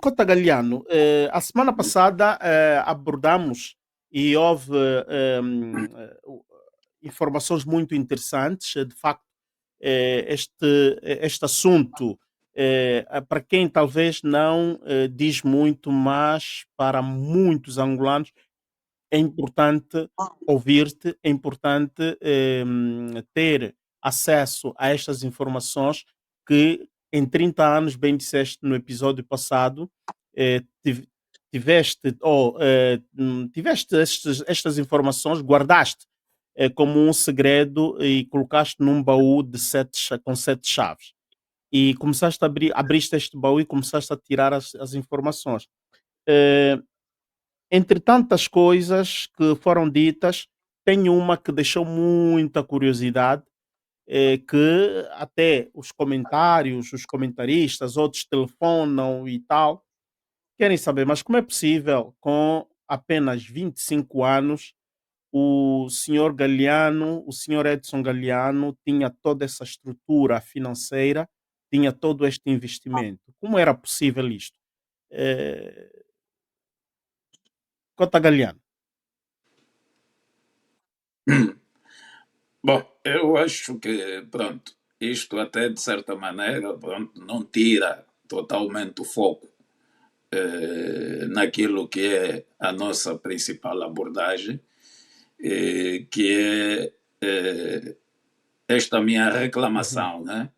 Cota Galiano, a semana passada abordamos e houve informações muito interessantes. De facto, este assunto, para quem talvez não diz muito, mas para muitos angolanos é importante ouvir-te, é importante ter acesso a estas informações que em 30 anos, bem disseste no episódio passado, tiveste ou tiveste estas informações, guardaste como um segredo e colocaste num baú de com 7 chaves. E começaste a abrir, abriste este baú e começaste a tirar as informações. Eh, Entre tantas coisas que foram ditas, tem uma que deixou muita curiosidade, que até os comentários, os comentaristas, outros telefonam e tal, querem saber, mas como é possível com apenas 25 anos o senhor Galeano, o senhor Edson Galeano tinha toda essa estrutura financeira, tinha todo este investimento. Como era possível isto? Eh, Cota Galeano. Bom, eu acho que, pronto, isto até de certa maneira, pronto, não tira totalmente o foco naquilo que é a nossa principal abordagem, que é esta minha Uhum. reclamação, né,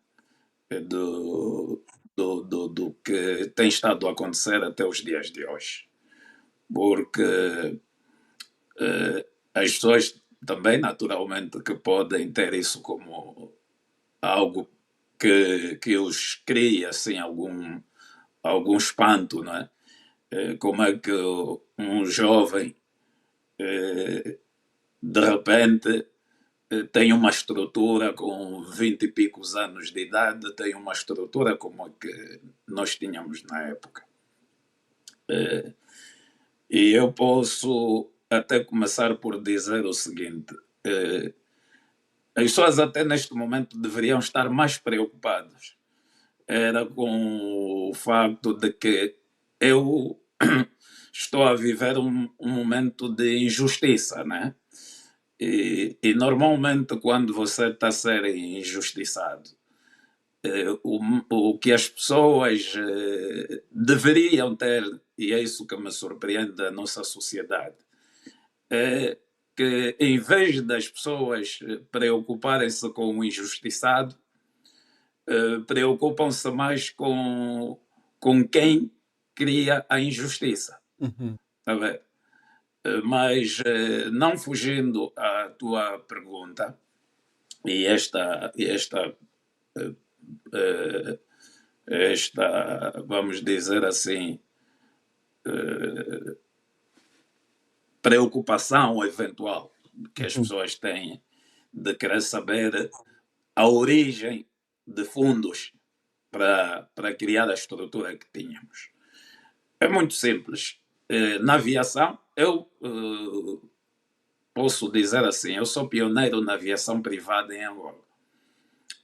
do, do que tem estado a acontecer até os dias de hoje. Porque as pessoas também, naturalmente, que podem ter isso como algo que os cria assim, algum espanto, não é? Como é que um jovem de repente tem uma estrutura com 20 e picos anos de idade, tem uma estrutura como a que nós tínhamos na época. E eu posso até começar por dizer o seguinte: as pessoas até neste momento deveriam estar mais preocupadas era com o facto de que eu estou a viver um momento de injustiça, né? E normalmente quando você está a ser injustiçado, o que as pessoas deveriam ter, e é isso que me surpreende da nossa sociedade, é que em vez das pessoas preocuparem-se com o injustiçado, preocupam-se mais com quem cria a injustiça. Uhum. Tá a ver? Mas não fugindo à tua pergunta, eh, esta, vamos dizer assim, preocupação eventual que as Uhum. pessoas têm de querer saber a origem de fundos para criar a estrutura que tínhamos. É muito simples. Na aviação, eu posso dizer assim, eu sou pioneiro na aviação privada em Angola,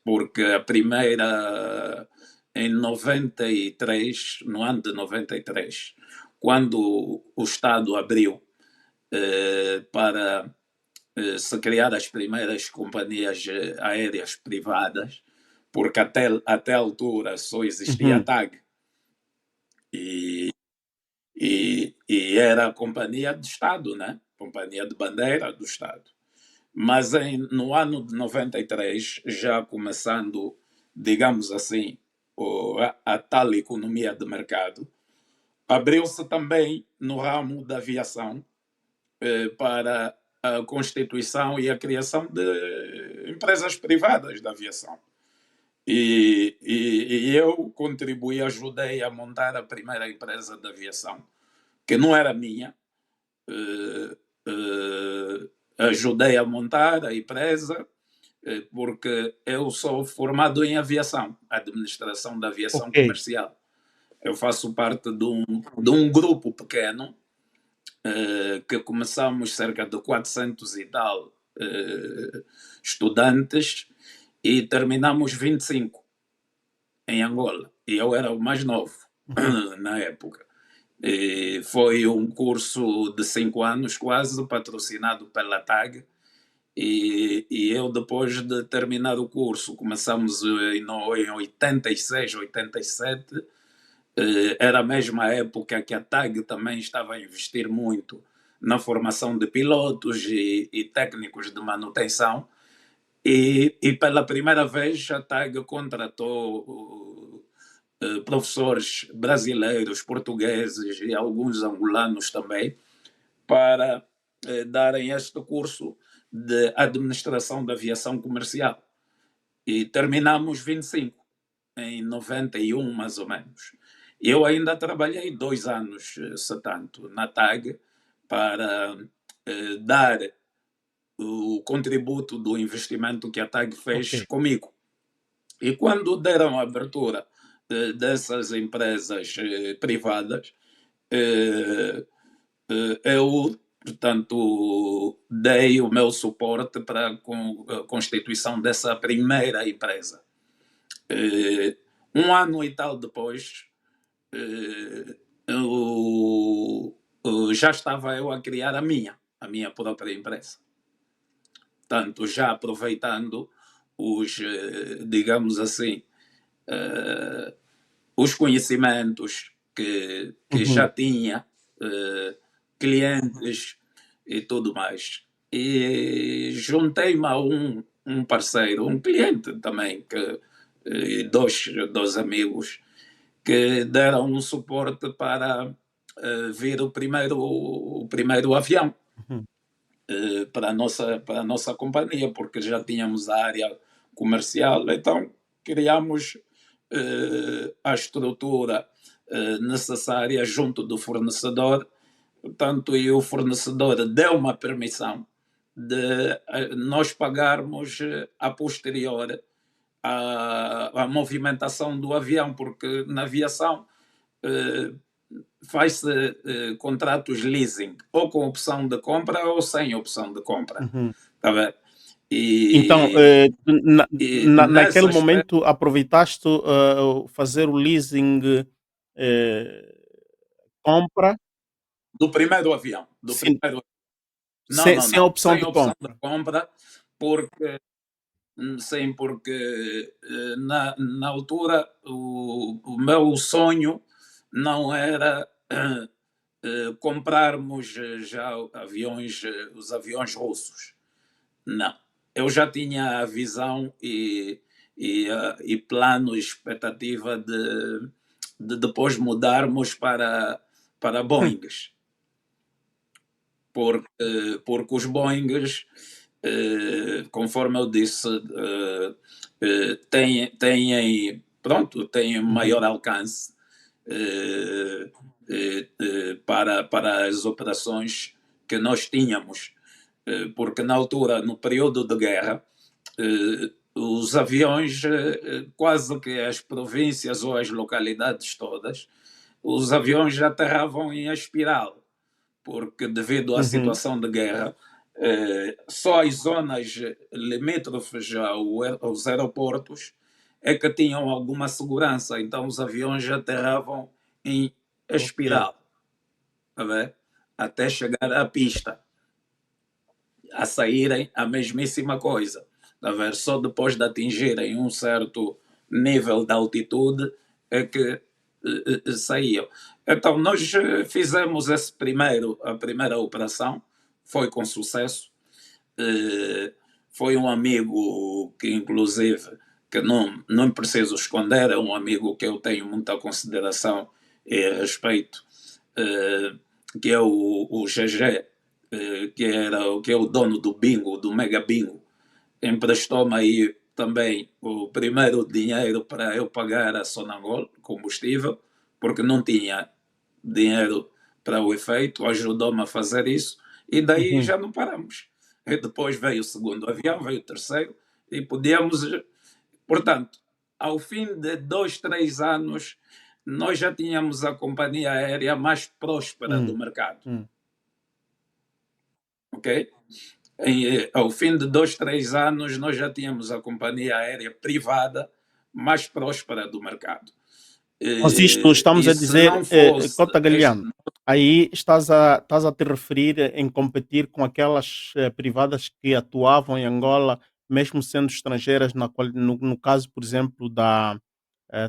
porque a primeira em 93, no ano de 93, quando o Estado abriu para se criar as primeiras companhias aéreas privadas, porque até a altura só existia a Uhum. TAG e, e era a companhia do Estado, né? Companhia de bandeira do Estado. Mas no ano de 93, já começando, digamos assim, a tal economia de mercado, abriu-se também no ramo da aviação para a constituição e a criação de empresas privadas da aviação. E eu contribuí, ajudei a montar a primeira empresa de aviação, que não era minha. eh, Ajudei a montar a empresa, porque eu sou formado em aviação, administração da aviação Ok. comercial. Eu faço parte de um grupo pequeno, que começamos cerca de 400 e tal estudantes e terminamos 25 em Angola. e eu era o mais novo Uhum. na época. E foi um curso de 5 anos quase, patrocinado pela TAG, e eu depois de terminar o curso, começamos em 86, 87, era a mesma época que a TAG também estava a investir muito na formação de pilotos e técnicos de manutenção, e pela primeira vez a TAG contratou professores brasileiros, portugueses e alguns angolanos também, para darem este curso de administração da aviação comercial. E terminamos 25, em 91 mais ou menos. Eu ainda trabalhei 2 anos, se tanto, na TAG, para dar o contributo do investimento que a TAG Ok. fez comigo. E quando deram a abertura dessas empresas privadas, eh, eu, portanto, dei o meu suporte para a constituição dessa primeira empresa. Um ano e tal depois, já estava eu a criar a minha própria empresa. Portanto, já aproveitando os, digamos assim, os conhecimentos que já Uhum. tinha, clientes e tudo mais. E juntei-me a um parceiro, um cliente também, e dois amigos, que deram um suporte para vir o primeiro avião Uhum. para a nossa companhia, porque já tínhamos a área comercial, então criamos a estrutura necessária junto do fornecedor, portanto, e o fornecedor deu uma permissão de nós pagarmos a posterior a movimentação do avião, porque na aviação eh, faz-se contratos leasing, ou com opção de compra ou sem opção de compra. Uhum. Tá bem? Então, E, e nesse naquele aspecto, momento aproveitaste, fazer o leasing, eh, compra, do primeiro avião, do sem primeiro, não, não, sem a não, opção sem de opção de compra. compra, porque sim, porque na altura o meu sonho não era comprarmos já aviões, os aviões russos. Não. Eu já tinha a visão e plano e expectativa de depois mudarmos para Boeings, porque os Boeings, conforme eu disse, têm Uhum. maior alcance eh, para as operações que nós tínhamos, porque na altura, no período de guerra, os aviões, quase que as províncias ou as localidades todas, os aviões já aterravam em espiral, porque devido à Uhum. situação de guerra, só as zonas limítrofes aos aeroportos é que tinham alguma segurança, então os aviões já aterravam em Ok. espiral, tá vendo? Até chegar à pista, a saírem a mesmíssima coisa, tá vendo? Só depois de atingirem um certo nível de altitude é que saíam. Então, nós fizemos a primeira operação, foi com sucesso. Eh, Foi um amigo que, inclusive, que não preciso esconder, é um amigo que eu tenho muita consideração e respeito, eh, que é o GG, que é o dono do Bingo, do Mega Bingo, emprestou-me aí também o primeiro dinheiro para eu pagar a Sonangol, combustível, porque não tinha dinheiro para o efeito, ajudou-me a fazer isso, e daí Uhum. já não paramos. E depois veio o segundo avião, veio o terceiro, e podíamos. Portanto, ao fim de 2, 3 anos, nós já tínhamos a companhia aérea mais próspera do Hum. mercado. Hum. Ok? Ao fim de 2, 3 anos, nós já tínhamos a companhia aérea privada mais próspera do mercado. Mas isto estamos E a se dizer, não fosse Cota este. Galiano, aí estás a te referir em competir com aquelas privadas que atuavam em Angola, mesmo sendo estrangeiras, no caso, por exemplo, da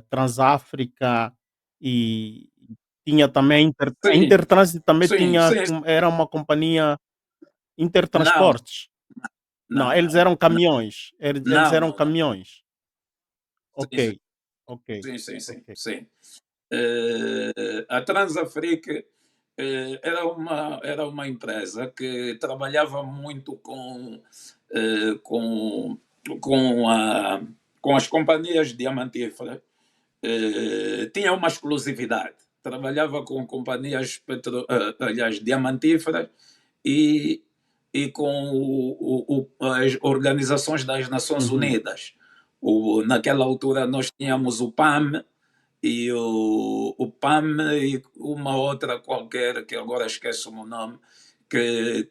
Transáfrica e tinha também a Sim, Intertrânsito também sim, tinha, sim. era uma companhia Não, Intertransportes. Não, não, eles não, eram caminhões. Eles não, eram não, não. caminhões. Ok, Sim, sim, ok, sim, sim, sim, ok. sim. A Transafrica era uma empresa que trabalhava muito eh, com, com, a, com as companhias diamantíferas. Tinha uma exclusividade. Trabalhava com companhias aliás, diamantíferas e, e com as organizações das Nações Uhum, Unidas. Naquela altura nós tínhamos o PAM, o PAM e uma outra qualquer, que agora esqueço o nome,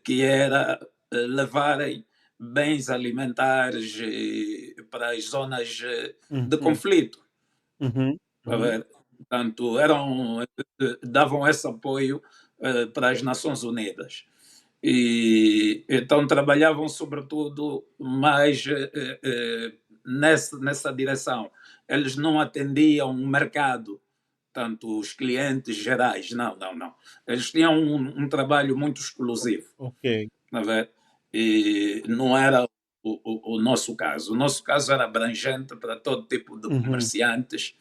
que era levarem bens alimentares para as zonas de uhum, conflito. uhum, A uhum. ver, portanto, davam esse apoio para as Nações Unidas. E então trabalhavam sobretudo mais nessa direção. Eles não atendiam o mercado, tanto os clientes gerais, não, não, não. Eles tinham um trabalho muito exclusivo, Ok. não é ver? E não era o nosso caso. O nosso caso era abrangente para todo tipo de Uhum, comerciantes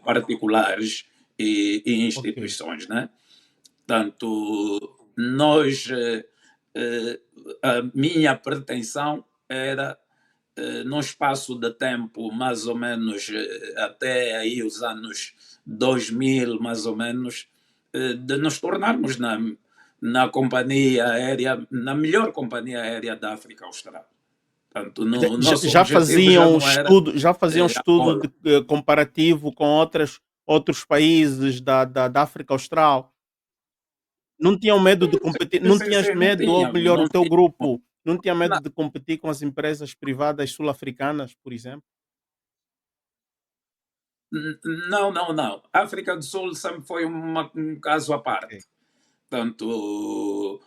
particulares e ok. instituições, né? Portanto, nós, a minha pretensão era, num espaço de tempo mais ou menos até aí os anos 2000, mais ou menos, de nos tornarmos na companhia aérea, na melhor companhia aérea da África Austral. Portanto, o nosso Já objetivo já faziam não era estudo, já faziam estudo Angola. comparativo com outros países da África Austral? Não tinham medo de competir? Não Sim, tinhas sim, não medo, ou tínhamos, melhor, o não teu tínhamos. grupo não tinha medo Não, de competir com as empresas privadas sul-africanas, por exemplo? não, não, não. A África do Sul sempre foi um caso à Ok. parte. Portanto,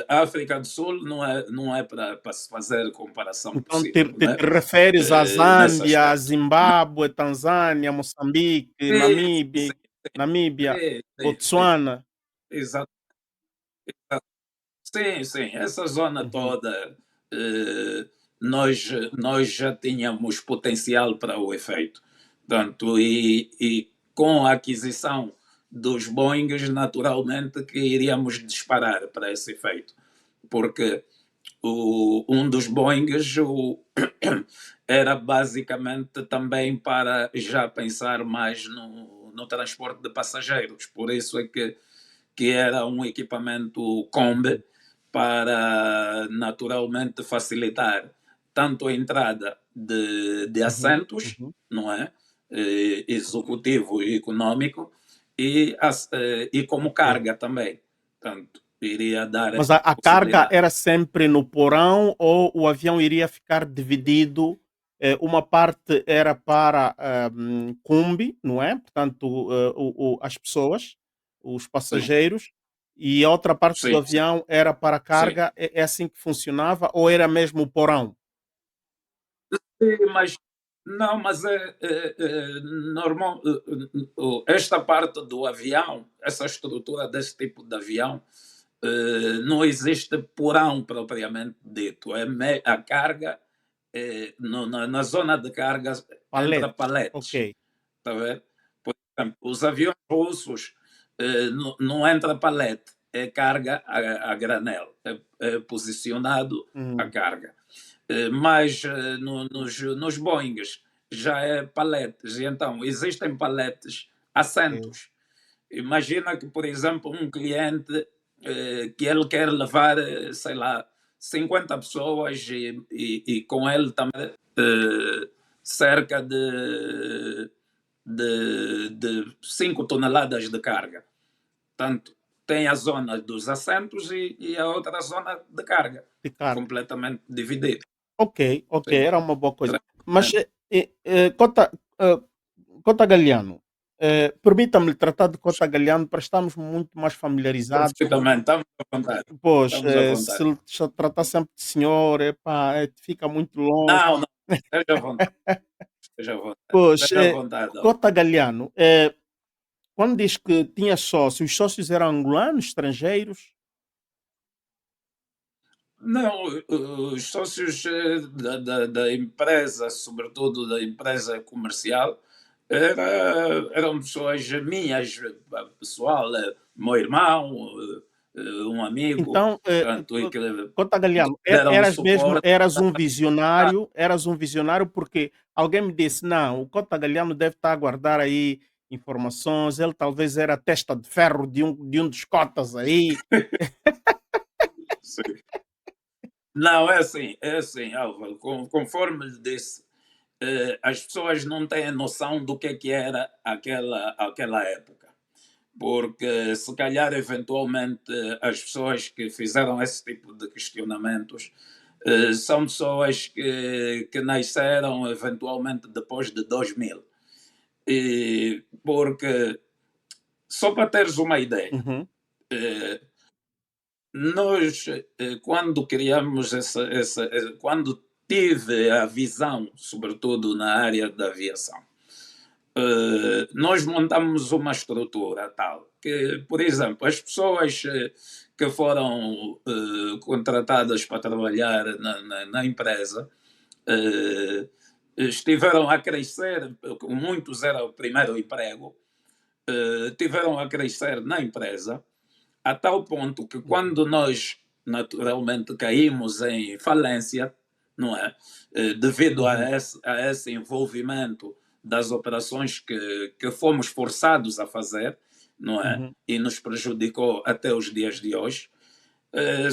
a África do Sul não é para se fazer comparação Então te possível, te né? te referes à Nesse Zâmbia, a aspecto. Zimbábue, Tanzânia, Moçambique, Sim, sim, Namíbia, sim, sim, sim. Botsuana. Exato. Sim, sim, essa zona Uhum, toda nós já tínhamos potencial para o efeito. Portanto, e com a aquisição dos Boeings, naturalmente que iríamos disparar para esse efeito. Porque um dos Boeings era basicamente também para já pensar mais no transporte de passageiros. Por isso é que era um equipamento Kombi para naturalmente facilitar tanto a entrada de uhum, assentos, uhum. não é? Executivo e econômico, e como Ok. carga também. Portanto, iria dar Mas essa a carga possibilidade. era sempre no porão, ou o avião iria ficar dividido? Uma parte era para Cumbi, não é? Portanto, as pessoas, os Sim, passageiros, e a outra parte do sim, sim, avião era para sim. carga. É assim que funcionava, ou era mesmo o porão? Sim, mas não, mas normal. Esta parte do avião, essa estrutura desse tipo de avião, não existe porão propriamente dito. A carga, na zona de carga, entra Paletes, ok. paletes. Está a ver? Por exemplo, os aviões russos não entra palete, é carga a granel, é posicionado a Hum, carga. Mas nos Boeings já é paletes, e então existem paletes ok. assentos. Imagina que, por exemplo, um cliente que ele quer levar, sei lá, 50 pessoas e com ele também cerca de 5 toneladas de carga. Portanto, tem a zona dos assentos e a outra zona de carga, De carga. completamente dividida. Ok, ok, Sim. era uma boa coisa. Mas, Cota, Cota Galiano, permita-me lhe tratar de Cota Galiano para estarmos muito mais familiarizados, porque Perfeitamente, estamos à vontade. pois, Estamos à se vontade. lhe tratar sempre de senhor, epá, fica muito longe. Não, não, esteja à vontade, esteja à vontade, Pois, esteja à vontade. Ó. Cota Galiano, quando diz que tinha sócios, os sócios eram angolanos, estrangeiros? Não, os sócios da empresa, sobretudo da empresa comercial, eram pessoas minhas, pessoal, meu irmão, um amigo, Então, portanto, e que Cota Galiano, deram suporte. eras um visionário porque alguém me disse, não, o Cota Galiano deve estar a guardar aí informações, ele talvez era a testa de ferro de um dos cotas aí. Sim. Não, é assim, Álvaro, conforme lhe disse, as pessoas não têm noção do que era aquela época. Porque se calhar eventualmente as pessoas que fizeram esse tipo de questionamentos são pessoas que nasceram eventualmente depois de 2000. Porque, só para teres uma ideia, Uhum, eh, nós, quando criamos quando tive a visão, sobretudo na área da aviação, nós montamos uma estrutura tal que, por exemplo, as pessoas que foram contratadas para trabalhar na empresa estiveram a crescer, muitos era o primeiro emprego, tiveram a crescer na empresa a tal ponto que uhum, quando nós naturalmente caímos em falência, não é? Devido uhum, a esse envolvimento das operações que fomos forçados a fazer, não é? uhum, E nos prejudicou até os dias de hoje.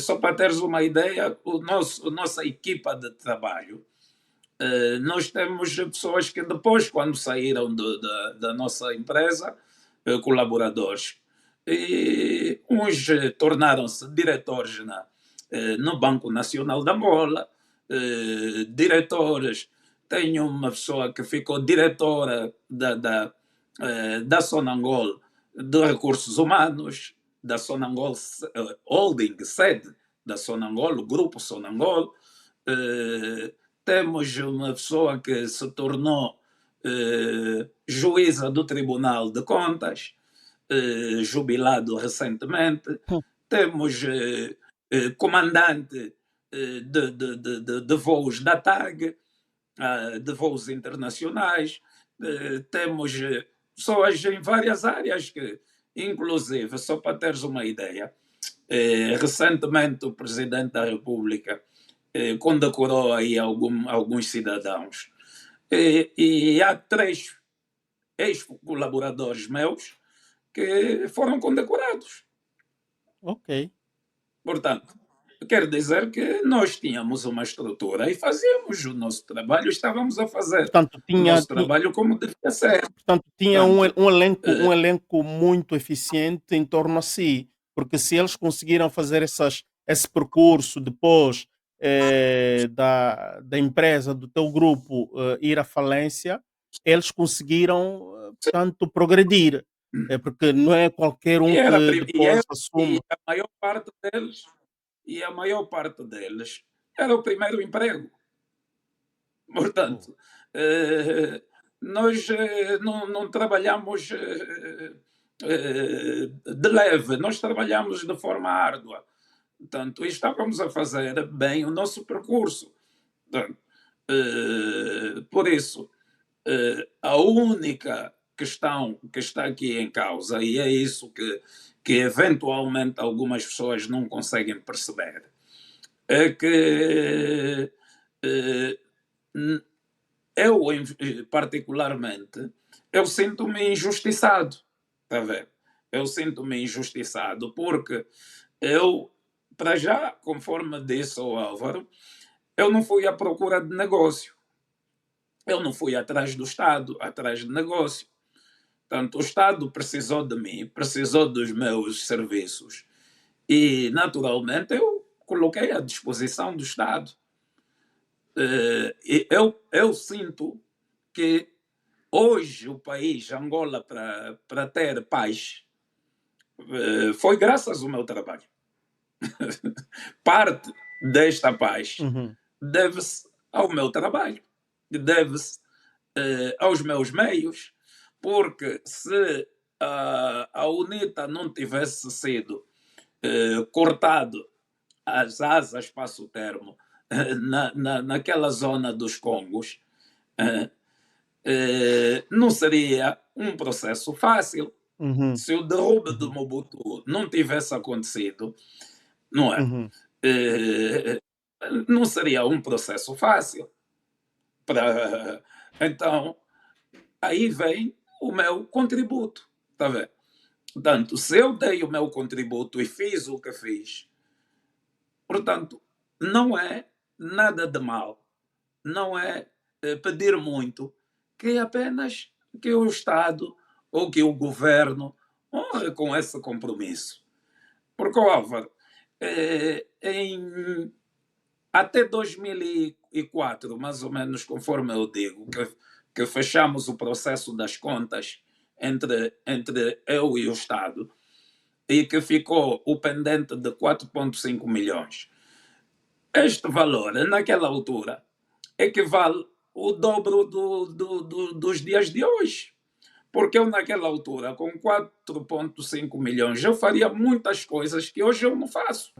Só para teres uma ideia, a nossa equipa de trabalho, nós temos pessoas que depois, quando saíram da nossa empresa, colaboradores, e uns tornaram-se diretores no Banco Nacional de Angola, diretores. Tenho uma pessoa que ficou diretora da Sonangol de Recursos Humanos, da Sonangol Holding, sede da Sonangol, o grupo Sonangol. Eh, Temos uma pessoa que se tornou juíza do Tribunal de Contas, jubilado recentemente. hum, Temos comandante de voos da TAG, de voos internacionais. Temos pessoas em várias áreas que, inclusive, só para teres uma ideia, recentemente o Presidente da República condecorou aí alguns cidadãos. E há 3 ex-colaboradores meus que foram condecorados. ok. Portanto, quer dizer que nós tínhamos uma estrutura e fazíamos o nosso trabalho, estávamos a fazer Portanto, o nosso trabalho como devia ser. tinha Portanto, um elenco muito eficiente em torno a si, porque se eles conseguiram fazer esse percurso depois da empresa, do teu grupo ir à falência, eles conseguiram, portanto, progredir. É porque não é qualquer e um era, que e depois era, e assume. a maior parte deles, e a maior parte deles era o primeiro emprego. Oh, Portanto, nós não trabalhamos de leve, nós trabalhamos de forma árdua. Portanto, e estávamos a fazer bem o nosso percurso. Portanto, por isso, a única questão que está aqui em causa, e é isso que eventualmente algumas pessoas não conseguem perceber, é que eh, eu, particularmente, eu sinto-me injustiçado, está a ver? Eu sinto-me injustiçado porque eu, para já, conforme disse o Álvaro, eu não fui à procura de negócio. Eu não fui atrás do Estado, atrás de negócio. Portanto, o Estado precisou de mim, precisou dos meus serviços e, naturalmente, eu coloquei à disposição do Estado. Eu sinto que Hoje, o país, Angola, para ter paz, foi graças ao meu trabalho. Parte desta paz Uhum. deve-se ao meu trabalho, deve-se aos meus meios, porque se a UNITA não tivesse sido cortado as asas, passo o termo, naquela zona dos Congos, eh, não seria um processo fácil. Uhum. Se o derrube do Uhum. Mobutu não tivesse acontecido, não é? Uhum. Eh, não seria um processo fácil. Então, aí vem o meu contributo, está a ver? Portanto, se eu dei o meu contributo e fiz o que fiz, portanto, não é nada de mal, não é pedir muito, que é apenas que o Estado ou que o governo honre com esse compromisso. Porque, Álvaro, até 2004, mais ou menos, conforme eu digo, que fechamos o processo das contas entre eu e o Estado, e que ficou o pendente de 4,5 milhões. Este valor, naquela altura, equivale o dobro dos dias de hoje. Porque eu, naquela altura, com 4,5 milhões, eu faria muitas coisas que hoje eu não faço.